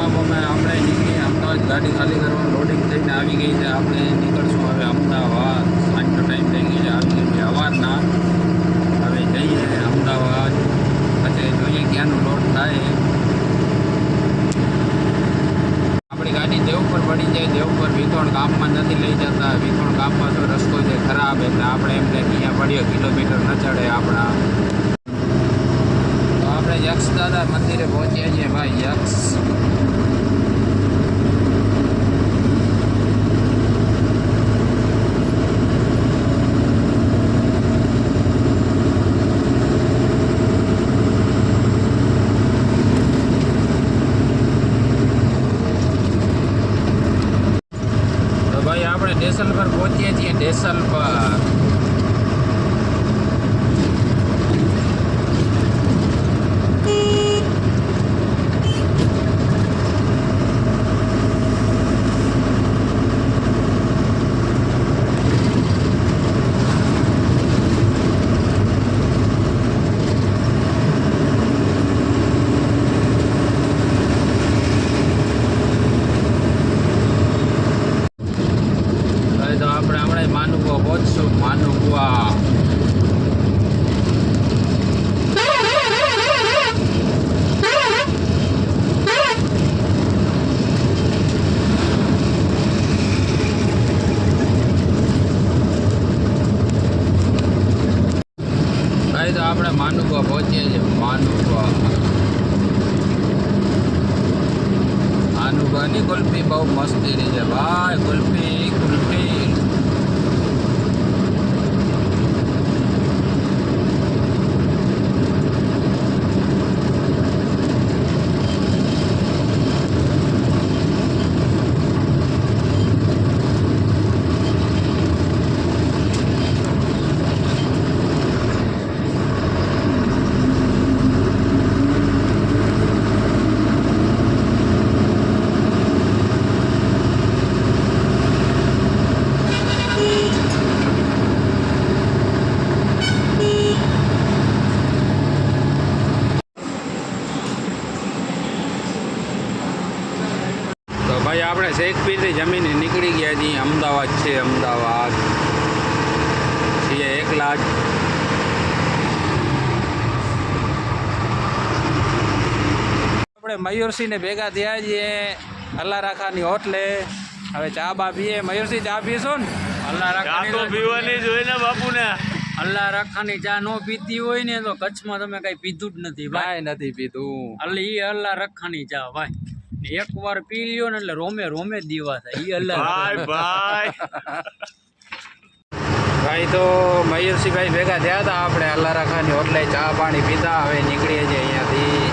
અમે નીકળી અમદાવાદ ગાડી ખાલી કરવાનું લોડિંગ થઈને આવી ગઈ છે. આપણે નીકળશું હવે અમદાવાદ. સાંજનો ટાઈમ થઈ ગયો છે, આવી ગઈ છે સવારના. હવે જઈએ અમદાવાદ, પછી જોઈએ ક્યાંનું લોડ થાય. આપણી ગાડી દેવપર પડી જાય. દેવપર વિથોણ ગામમાં નથી લઈ જતા. વિથોણ ગામમાં તો રસ્તો છે ખરાબ, એટલે આપણે એમને અહીંયા પડ્યો કિલોમીટર ન ચડે આપણા. તો આપણે યક્ષ દાદા મંદિરે પહોંચ્યા છીએ ભાઈ. યક્ષ આપણે ડેસલ પર પહોંચીએ છીએ. ડેસલ પર માનુકુવા પહોંચશું. માનુકુવા ભાઈ, તો આપણે માનુકુવા પહોંચીએ છીએ. માનુકુવાની કુલ્ફી બહુ મસ્તી રહી છે ભાઈ. કુલ્ફી ભાઈ, આપણે શેખપીરથી જમીને નીકળી ગયા છીએ. અમદાવાદ છે, અમદાવાદ છીએ એકલા જ. આપણે મયુરસિંહને ભેગા થયા છીએ અલ્લારાખાની હોટલે. હવે ચા બા પીએ. મયુરસિંહ ચા પીશું ને? અલ્લારાખાની પીવાની જ હોય ને બાપુને. અલ્લારાખાની ચા ન પીતી હોય ને તો કચ્છમાં તમે કઈ પીધું જ નથી ભાઈ. નથી પીધું. અલ્લારાખાની ચા ભાઈ એક વાર પી લ્યો ને એટલે રોમે રોમે દીવા થાય. ભાઈ તો મયુરસિંહભાઈ ભેગા થયા હતા આપણે અલ્લારાખાની હોટલે. ચા પાણી પીધા. હવે નીકળીએ છીએ અહીંયાથી.